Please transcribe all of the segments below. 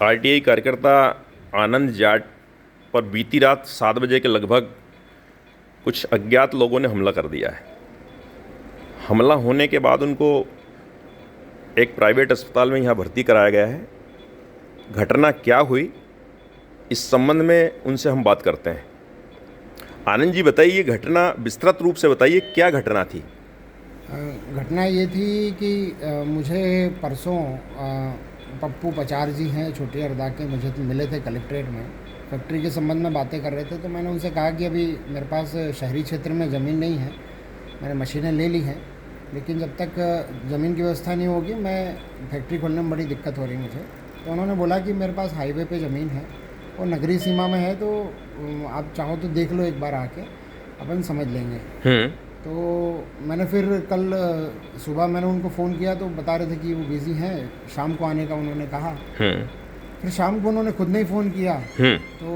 RTI कार्यकर्ता आनंद जाट पर बीती रात 7 बजे के लगभग कुछ अज्ञात लोगों ने हमला कर दिया है। हमला होने के बाद उनको एक प्राइवेट अस्पताल में यहाँ भर्ती कराया गया है। घटना क्या हुई, इस संबंध में उनसे हम बात करते हैं। आनंद जी बताइए, घटना विस्तृत रूप से बताइए, क्या घटना थी? घटना ये थी कि मुझे परसों पप्पू पचार जी हैं छोटी हरदा के, मुझे तो मिले थे कलेक्ट्रेट में, फैक्ट्री के संबंध में बातें कर रहे थे। तो मैंने उनसे कहा कि अभी मेरे पास शहरी क्षेत्र में ज़मीन नहीं है, मैंने मशीनें ले ली हैं, लेकिन जब तक ज़मीन की व्यवस्था नहीं होगी मैं फैक्ट्री खोलने में बड़ी दिक्कत हो रही मुझे। तो उन्होंने बोला कि मेरे पास हाईवे पे ज़मीन है और नगरीय सीमा में है, तो आप चाहो तो देख लो एक बार आके, अपन समझ लेंगे। तो मैंने फिर कल सुबह मैंने उनको फ़ोन किया तो बता रहे थे कि वो बिज़ी हैं, शाम को आने का उन्होंने कहा। फिर शाम को उन्होंने खुद नहीं फ़ोन किया। तो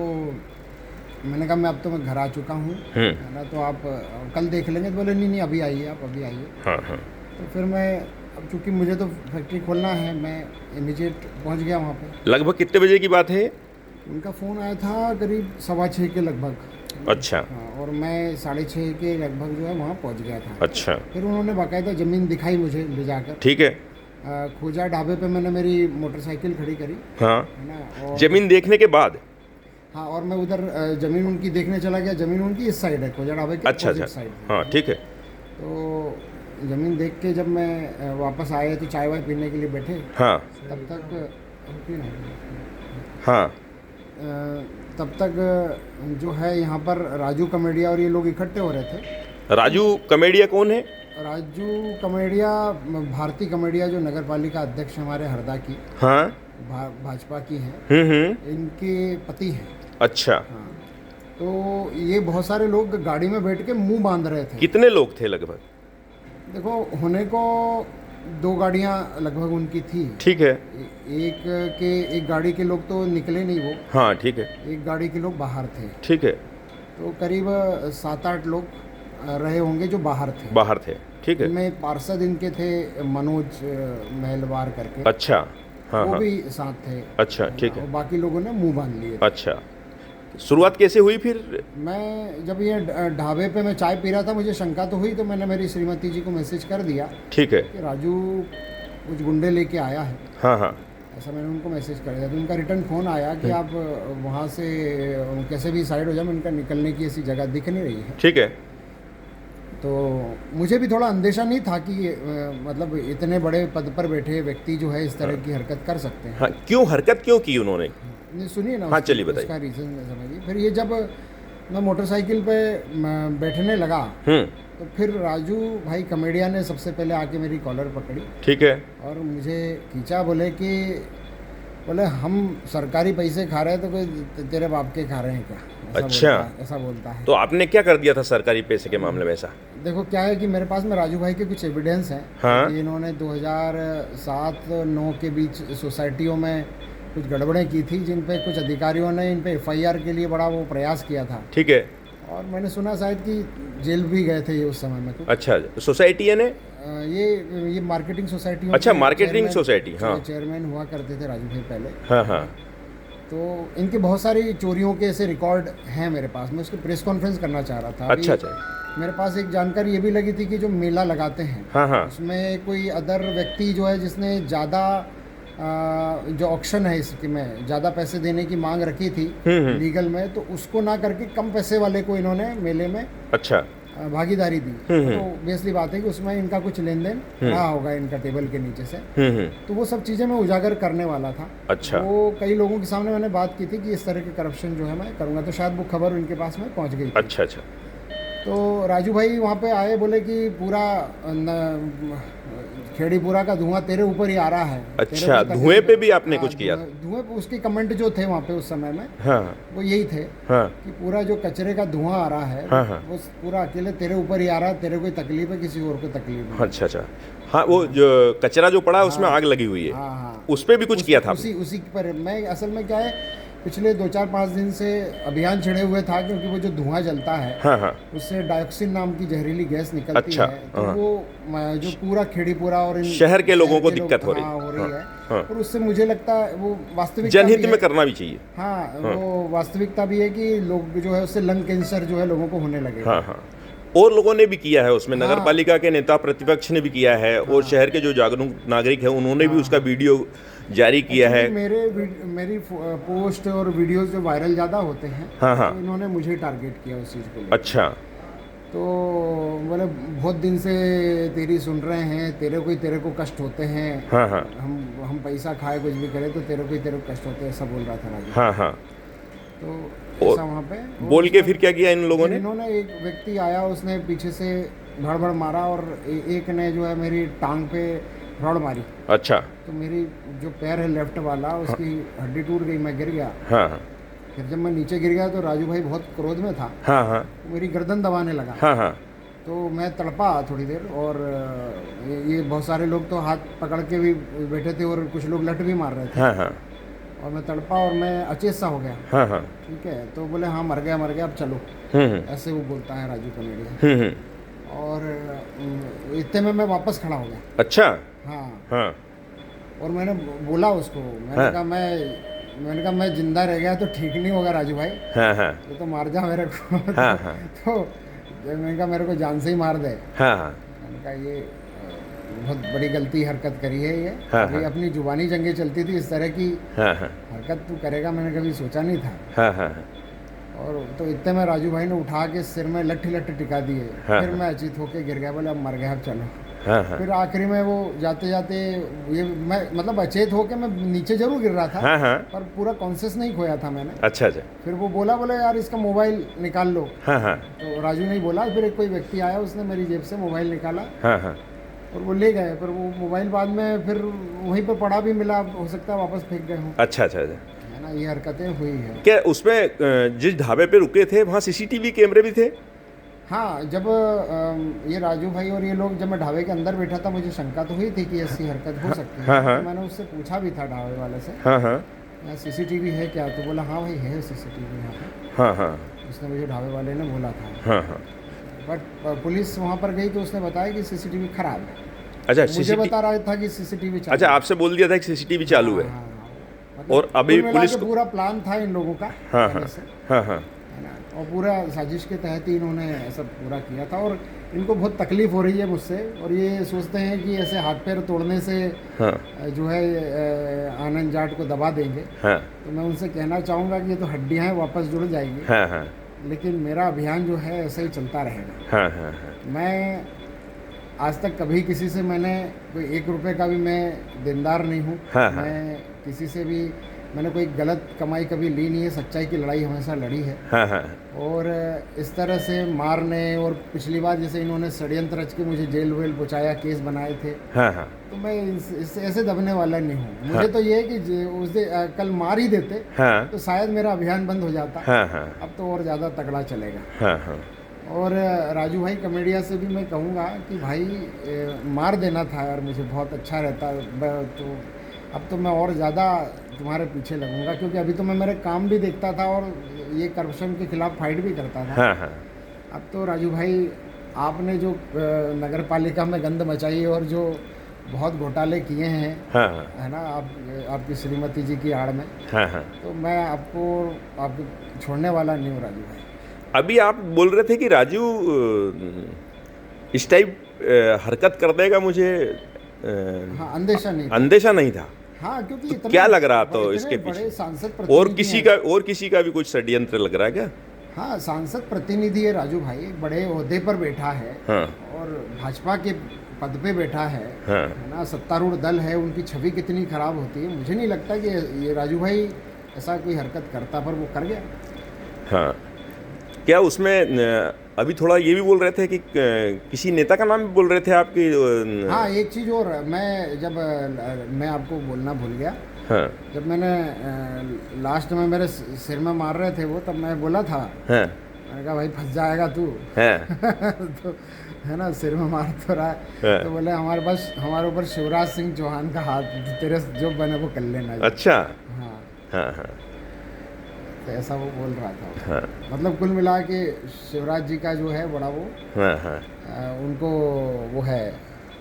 मैंने कहा मैं अब तो मैं घर आ चुका हूँ, ना तो आप कल देख लेंगे। तो बोले नहीं अभी आइए, आप अभी आइए। तो फिर मैं, अब चूँकि मुझे तो फैक्ट्री खोलना है, मैं इमीडिएट पहुँच गया वहाँ पे। लगभग कितने बजे की बात है? उनका फ़ोन आया था करीब 6:15 के लगभग। अच्छा। हाँ, और मैं 6:30 के लगभग जो है वहाँ पहुँच गया था। अच्छा। फिर उन्होंने बाकायदा ज़मीन दिखाई मुझे ले जाकर। ठीक है। खोजा ढाबे पे मैंने मेरी मोटरसाइकिल खड़ी करी। हाँ, है ना। और जमीन देखने के बाद? हाँ, और मैं उधर ज़मीन उनकी देखने चला गया। ज़मीन उनकी इस साइड है, खोजा ढाबे के अच्छा। साइड। हाँ, ठीक है। तो ज़मीन देख के जब मैं वापस आए तो चाय वाय पीने के लिए बैठे। हाँ। तब तक हाँ। तब तक जो है यहाँ पर राजू कमेडिया और ये लोग इकट्ठे हो रहे थे। राजू कमेडिया कौन है? राजू कमेडिया भारती कमेडिया जो नगर पालिका अध्यक्ष हमारे हरदा की, हाँ, भाजपा की हैं, इनके पति हैं। अच्छा। हाँ, तो ये बहुत सारे लोग गाड़ी में बैठ के मुंह बांध रहे थे। कितने लोग थे लगभग? देखो, होने को 2 गाड़ियाँ लगभग उनकी थी। ठीक है। एक गाड़ी के लोग तो निकले नहीं वो। हाँ, ठीक है। एक गाड़ी के लोग बाहर थे। ठीक है। तो करीब 7-8 लोग रहे होंगे जो बाहर थे। ठीक है। इनमें पार्षद इनके थे मनोज महलवार करके। अच्छा। हाँ, वो हाँ, भी साथ थे। अच्छा, ठीक है। और बाकी लोगों ने मुंह बांध लिए। अच्छा, शुरुआत कैसे हुई फिर? मैं जब ये ढाबे पे मैं चाय पी रहा था, मुझे शंका तो हुई, तो मैंने मेरी श्रीमती जी को मैसेज कर दिया। ठीक है। कि राजू कुछ गुंडे लेके आया है। हाँ, हाँ। ऐसा मैंने उनको मैसेज कर दिया। तो उनका रिटर्न फ़ोन आया कि आप वहाँ से कैसे भी साइड हो जाए, उनका निकलने की ऐसी जगह दिख नहीं रही है। ठीक है। तो मुझे भी थोड़ा अंदेशा नहीं था कि मतलब इतने बड़े पद पर बैठे व्यक्ति जो है इस तरह की हरकत कर सकते हैं। हाँ, क्यों हरकत क्यों की उन्होंने? नहीं, सुनिए ना। हाँ, चलिए बताइए। उसका रीज़न समझिए। फिर ये जब मैं मोटरसाइकिल पे बैठने लगा, तो फिर राजू भाई कमेडिया ने सबसे पहले आके मेरी कॉलर पकड़ी। ठीक है। और मुझे खींचा, बोले हम सरकारी पैसे खा रहे हैं तो कोई तेरे बाप के खा रहे हैं क्या? अच्छा। ऐसा बोलता है। तो आपने क्या कर दिया था सरकारी पैसे के मामले में ऐसा? देखो क्या है कि मेरे पास में राजू भाई के कुछ एविडेंस हैं। हाँ। कि इन्होंने 2007-9 के बीच सोसाइटियों में कुछ गड़बड़ें की थी, जिन पे कुछ अधिकारियों ने इन पे एफआईआर के लिए बड़ा वो प्रयास किया था। ठीक है। और मैंने सुना शायद कि जेल भी गए थे ये उस समय में। अच्छा, सोसाइटी है ने? ये मार्केटिंग सोसाइटी। अच्छा, मार्केटिंग सोसाइटी। हाँ, चेयरमैन हुआ करते थे राजू भाई पहले। हाँ, हाँ। तो इनके बहुत सारी चोरियों के ऐसे रिकॉर्ड हैं मेरे पास। मैं उसकी प्रेस कॉन्फ्रेंस करना चाह रहा था। अच्छा, अच्छा। मेरे पास एक जानकारी ये भी लगी थी कि जो मेला लगाते हैं, हाँ, हाँ, उसमें कोई अदर व्यक्ति जो है जिसने ज़्यादा जो ऑक्शन है इसके में ज़्यादा पैसे देने की मांग रखी थी लीगल में, तो उसको ना करके कम पैसे वाले को इन्होंने मेले में अच्छा भागीदारी दी। तो बेसिकली बात है कि उसमें इनका कुछ लेन देन रहा होगा इनका टेबल के नीचे से। तो वो सब चीज़ें मैं उजागर करने वाला था। अच्छा। वो कई लोगों के सामने मैंने बात की थी कि इस तरह के करप्शन जो है मैं करूँगा, तो शायद वो खबर उनके पास में पहुँच गई। अच्छा, अच्छा। तो राजू भाई वहाँ पे आए, बोले कि पूरा खेड़ीपुरा का धुआं तेरे ऊपर ही आ रहा है। अच्छा, धुएं पे भी आपने कुछ किया? धुएं पे उसके कमेंट जो थे वहाँ पे उस समय में, हाँ, वो यही थे। हाँ, कि पूरा जो कचरे का धुआं आ रहा है, हाँ, हाँ, वो पूरा अकेले तेरे ऊपर ही आ रहा है, तेरे कोई तकलीफ है, किसी और को तकलीफ नहीं। अच्छा, अच्छा। हाँ, वो जो कचरा जो पड़ा है उसमें आग लगी हुई है। हाँ, हाँ, उस पे भी कुछ किया था? उसी पर मैं असल में क्या है पिछले 2-4-5 दिन से अभियान छिड़े हुए था, क्योंकि वो जो धुआं जलता है हाँ हाँ। उससे डायोक्सिन नाम की जहरीली गैस निकलती अच्छा, है, तो हाँ। वो जो पूरा खेड़ीपुरा और इन शहर के लोगों को शहर के दिक्कत हो लोग- रही। हाँ, हो रही है। हाँ। और उससे मुझे लगता है वो वास्तविकता जनहित भी में है। करना भी चाहिए। हाँ, वो वास्तविकता भी है कि लोग जो है उससे लंग कैंसर जो है लोगों को होने लगेगा। हाँ हाँ। और लोगों ने भी किया है उसमें, हाँ। नगर पालिका के नेता प्रतिपक्ष ने भी किया है, और शहर के जो जागरूक नागरिक हैं उन्होंने भी उसका वीडियो जारी किया है। एक्चुअली मेरी पोस्ट और वीडियोस जो वायरल ज़्यादा होते हैं, हाँ हाँ। तो इन्होंने मुझे टारगेट किया उस चीज़ को लेकर। अच्छा। तो बोले बहुत दिन से तेरी सुन रहे हैं, तेरे को कष्ट होते हैं। हाँ हाँ। हम पैसा खाए कुछ भी करें तो तेरे को कष्ट होते हैं, ऐसा बोल रहा था राजू। हाँ हाँ। तो और ऐसा वहाँ पे बोल के फिर क्या किया इन लोगों फिर ने? इन्होंने, एक व्यक्ति आया, उसने पीछे से भड़ मारा और एक ने जो है मेरी टांग पे रॉड मारी। अच्छा। तो मेरी जो पैर है लेफ्ट वाला, उसकी हड्डी टूट गई, मैं गिर गया। हाँ हाँ। फिर जब मैं नीचे गिर गया तो राजू भाई बहुत क्रोध में था, हाँ हाँ। तो मेरी गर्दन दबाने लगा। हाँ हाँ। तो मैं तड़पा थोड़ी देर, और ये बहुत सारे लोग तो हाथ पकड़ के भी बैठे थे और कुछ लोग लट भी मार रहे थे। हाँ हाँ। और मैं तड़पा और मैं अचेत सा हो गया। हाँ हाँ। ठीक है, तो बोले हाँ मर गया अब चलो, ऐसे वो बोलता है राजू कॉमेडियन। और इतने में मैं वापस खड़ा हो गया। अच्छा। हाँ। हाँ और मैंने बोला उसको, मैंने कहा मैं जिंदा रह गया तो ठीक नहीं होगा राजू भाई, हाँ हाँ। तो मार जा मेरे को। हाँ हाँ। तो मैंने कहा मेरे को जान से ही मार दे। हाँ हाँ। मैंने कहा ये बहुत बड़ी गलती हरकत करी है ये। हाँ, अभी अपनी जुबानी जंगे चलती थी, इस तरह की हाँ हाँ। हरकत तू करेगा मैंने कभी सोचा नहीं था। हाँ हाँ। और तो इतने में राजू भाई ने उठा के सिर में लट्ठी टिका दिए। हाँ, फिर मैं अचेत होके गिर गया, बोले अब मर गया अब चलो। हाँ हाँ। फिर आखिरी में वो जाते जाते, ये मैं मतलब अचेत होके मैं नीचे जरूर गिर रहा था, हाँ हाँ। पर पूरा कॉन्शियस नहीं खोया था मैंने। अच्छा अच्छा। फिर वो बोले यार इसका मोबाइल निकाल लो। हाँ हाँ। तो राजू नहीं बोला, फिर एक कोई व्यक्ति आया, उसने मेरी जेब से मोबाइल निकाला हाँ हाँ। और वो ले गए। पर वो मोबाइल बाद में फिर वहीं पर पड़ा भी मिला, हो सकता है वापस फेंक गए हों, अच्छा अच्छा अच्छा। है ना। ये हरकतें हुई है। क्या उसमें जिस ढाबे पे रुके थे वहाँ सीसीटीवी कैमरे भी थे? हाँ, जब ये राजू भाई और ये लोग, जब मैं ढाबे के अंदर बैठा था, मुझे शंका तो हुई थी कि ऐसी हरकत हो सकती है। हाँ, हाँ। तो मैंने उससे पूछा भी था ढाबे वाले से, हाँ हाँ। सीसीटीवी है क्या? तो बोला हाँ भाई है सीसीटीवी यहाँ पे। हाँ हाँ। उसने मुझे ढाबे वाले ने बोला था। हाँ हाँ। बट पुलिस वहाँ पर गई तो उसने बताया कि सीसीटीवी खराब है। अच्छा। मुझे बता रहा था कि सीसीटीवी चालू अच्छा, है। आपसे बोल दिया था कि सीसीटीवी चालू है। हाँ, मतलब और अभी कुल मिला पुलिस के को- पूरा प्लान था इन लोगों का हाँ पहले हाँ। से, हाँ हाँ। है ना। और पूरा साजिश के तहत ही इन्होंने ऐसा पूरा किया था। और इनको बहुत तकलीफ हो रही है मुझसे, और ये सोचते हैं कि ऐसे हाथ पैर तोड़ने से हाँ जो है आनंद जाट को दबा देंगे। हाँ। तो मैं उनसे कहना चाहूँगा कि ये तो हड्डियाँ हैं, वापस जुड़ जाएंगी। हाँ हाँ। लेकिन मेरा अभियान जो है ऐसे ही चलता रहेगा। हाँ हाँ। हाँ मैं आज तक कभी किसी से, मैंने कोई 1 रुपये का भी मैं देनदार नहीं हूँ। हाँ, हाँ। मैं किसी से भी, मैंने कोई गलत कमाई कभी ली नहीं है, सच्चाई की लड़ाई हमेशा लड़ी है। हाँ हाँ। और इस तरह से मारने, और पिछली बार जैसे इन्होंने षड्यंत्र रच के मुझे जेल वेल पहुँचाया, केस बनाए थे, हाँ हाँ। तो मैं इससे ऐसे दबने वाला नहीं हूँ। मुझे तो ये है कि उस दिन कल मार ही देते हाँ तो शायद मेरा अभियान बंद हो जाता। हाँ। हाँ अब तो और ज़्यादा तगड़ा चलेगा। हाँ। हाँ। और राजू भाई कमेडिया से भी मैं कहूँगा कि भाई मार देना था यार, मुझे बहुत अच्छा रहता। तो अब तो मैं और ज़्यादा तुम्हारे पीछे लगूंगा, क्योंकि अभी तो मैं मेरे काम भी देखता था और ये करप्शन के खिलाफ फाइट भी करता था। हाँ हाँ। अब तो राजू भाई, आपने जो नगर पालिका में गंद मचाई और जो बहुत घोटाले किए हैं, हाँ हाँ। है ना, आपकी श्रीमती जी की आड़ में, हाँ हाँ। तो मैं आपको छोड़ने वाला नहीं हूँ राजू भाई। अभी आप बोल रहे थे कि राजू इस टाइप हरकत कर देगा, मुझे हाँ, अंदेशा नहीं था। अंदेशा नहीं था। हाँ, क्योंकि तो क्या लग रहा था इतने इसके बड़े पीछे? सांसद और प्रतिनिधि किसी का भी कुछ षड्यंत्र लग रहा है क्या? हाँ, सांसद प्रतिनिधि है राजू भाई, एक बड़े ओहदे पर बैठा है। हाँ और भाजपा के पद पे बैठा है। हाँ। है ना, सत्तारूढ़ दल है, उनकी छवि कितनी खराब होती है। मुझे नहीं लगता कि ये राजू भाई ऐसा कोई हरकत करता, पर वो कर गया। हाँ। क्या उसमें अभी थोड़ा ये भी बोल रहे थे कि किसी नेता का नाम भी बोल रहे थे आपकी? हाँ, एक चीज़ और, मैं आपको बोलना भूल गया। हाँ जब मैंने लास्ट में मेरे सिर में मार रहे थे वो, तब मैं बोला था, हाँ मैंने कहा भाई फंस जाएगा तू। हाँ। तो है ना, सिर में मार तो रहा है। हाँ। तो बोले हमारे ऊपर शिवराज सिंह चौहान का हाथ, तेरे जो बने वो कर लेना। अच्छा। हाँ। हाँ हाँ। तो ऐसा वो बोल रहा था वो। हाँ मतलब कुल मिला के शिवराज जी का जो है बड़ा वो हाँ हाँ। उनको वो है,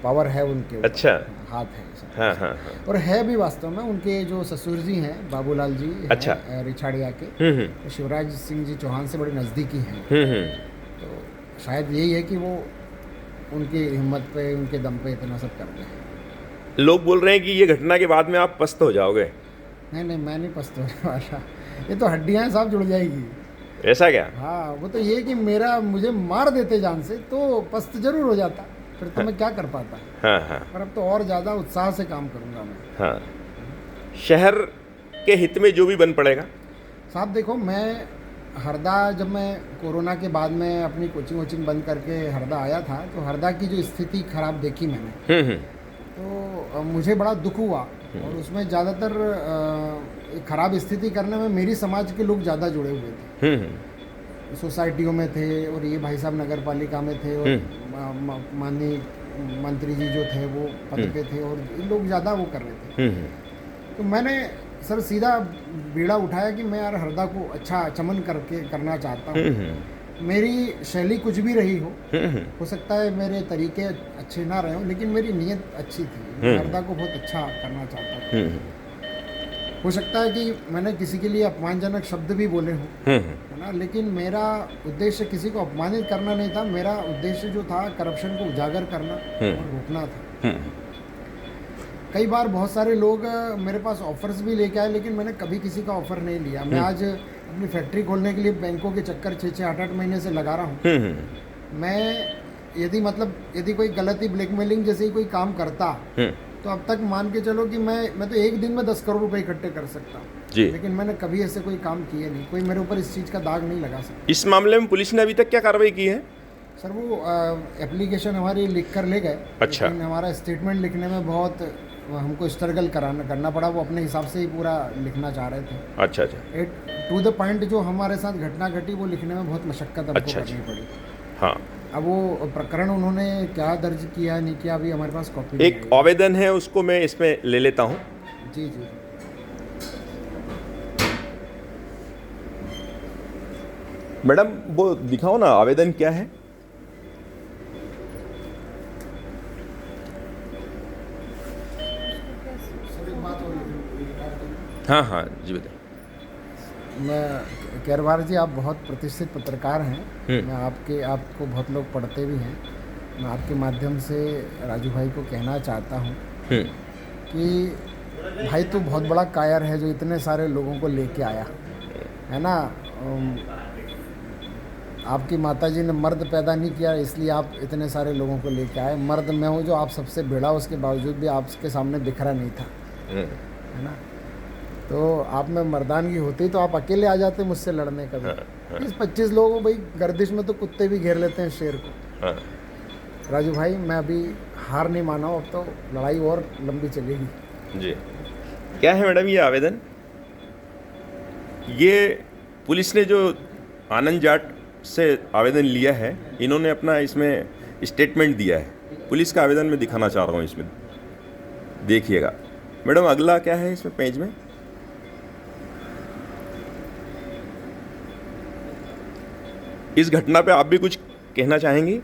पावर है उनके ऊपर, अच्छा। हाथ है सब। हाँ हाँ हाँ। और है भी वास्तव में, उनके जो ससुर जी हैं बाबूलाल जी हैं, अच्छा। रिछाड़िया के, हम्म। तो शिवराज सिंह जी चौहान से बड़ी नज़दीकी हैं। हम्म। तो शायद यही है कि वो उनकी हिम्मत पे, उनके दम पे इतना सब कर रहे हैं। लोग बोल रहे हैं कि ये घटना के बाद में आप पस्त हो जाओगे। नहीं नहीं, मैं नहीं पछताने वाला, ये तो हड्डियाँ साहब जुड़ जाएगी। ऐसा क्या? हाँ, वो तो ये कि मुझे मार देते जान से तो पस्त जरूर हो जाता, फिर तो मैं क्या कर पाता। हाँ हाँ पर अब तो और ज़्यादा उत्साह से काम करूँगा मैं। हाँ। शहर के हित में जो भी बन पड़ेगा। साहब देखो, मैं हरदा, जब मैं कोरोना के बाद में अपनी कोचिंग वोचिंग बंद करके हरदा आया था, तो हरदा की जो स्थिति खराब देखी मैंने, हम्म। तो मुझे बड़ा दुख हुआ। और उसमें ज़्यादातर खराब स्थिति करने में मेरी समाज के लोग ज़्यादा जुड़े हुए थे। सोसाइटियों में थे, और ये भाई साहब नगर पालिका में थे, और माननीय मंत्री जी जो थे वो पद पे थे, और ये लोग ज़्यादा वो कर रहे थे। तो मैंने सर सीधा बीड़ा उठाया कि मैं यार हरदा को अच्छा चमन करके करना चाहता हूँ। मेरी शैली कुछ भी रही हो सकता है मेरे तरीके अच्छे ना रहे हों, लेकिन मेरी नीयत अच्छी थी। मैं हरदा को बहुत अच्छा करना चाहता था। हो सकता है कि मैंने किसी के लिए अपमानजनक शब्द भी बोले हों, है ना, लेकिन मेरा उद्देश्य किसी को अपमानित करना नहीं था। मेरा उद्देश्य जो था करप्शन को उजागर करना और रोकना था। कई बार बहुत सारे लोग मेरे पास ऑफर्स भी लेके आए, लेकिन मैंने कभी किसी का ऑफर नहीं लिया। मैं आज अपनी फैक्ट्री खोलने के लिए बैंकों के चक्कर 6-6, 8-8 महीने से लगा रहा हूँ। मैं यदि कोई गलती, ब्लैकमेलिंग जैसे ही कोई काम करता, तो अब तक मान के चलो कि मैं तो एक दिन में 10 करोड़ रुपए इकट्ठे कर सकता हूँ। लेकिन मैंने कभी ऐसे कोई काम किए नहीं, कोई मेरे ऊपर इस चीज़ का दाग नहीं लगा सकता। इस मामले में पुलिस ने अभी तक क्या कार्रवाई की है? सर वो एप्लीकेशन हमारी लिख कर ले गए। अच्छा। लेकिन हमारा स्टेटमेंट लिखने में बहुत हमको स्ट्रगल करना पड़ा। वो अपने हिसाब से ही पूरा लिखना चाह रहे थे। अच्छा अच्छा। टू द पॉइंट जो हमारे साथ घटना घटी, वो लिखने में बहुत मशक्कत हमको करनी पड़ी। हाँ। अब वो प्रकरण उन्होंने क्या दर्ज किया नहीं किया, अभी हमारे पास कॉपी एक आवेदन है, उसको मैं इसमें ले लेता हूँ। जी जी। मैडम वो दिखाओ ना, आवेदन क्या है? हाँ हाँ जी बताइए। मैं केरवार जी, आप बहुत प्रतिष्ठित पत्रकार हैं। मैं आपको बहुत लोग पढ़ते भी हैं। मैं आपके माध्यम से राजू भाई को कहना चाहता हूँ कि भाई तू बहुत बड़ा कायर है जो इतने सारे लोगों को लेके आया है ना। आपकी माताजी ने मर्द पैदा नहीं किया, इसलिए आप इतने सारे लोगों को लेके आए। मर्द मैं हूँ जो आप सबसे भिड़ा, उसके बावजूद भी आपके सामने बिखरा नहीं था, है ना। तो आप में मर्दानगी होती तो आप अकेले आ जाते मुझसे लड़ने का। 20-25 लोग, भाई गर्दिश में तो कुत्ते भी घेर लेते हैं शेर को। राजू भाई, मैं अभी हार नहीं माना हूँ, अब तो लड़ाई और लंबी चलेगी। जी। क्या है मैडम ये आवेदन? ये पुलिस ने जो आनंद जाट से आवेदन लिया है, इन्होंने अपना इसमें स्टेटमेंट दिया है। पुलिस का आवेदन मैं दिखाना चाह रहा हूँ इसमें, देखिएगा। मैडम अगला क्या है इसमें पेज में? इस घटना पे आप भी कुछ कहना चाहेंगी?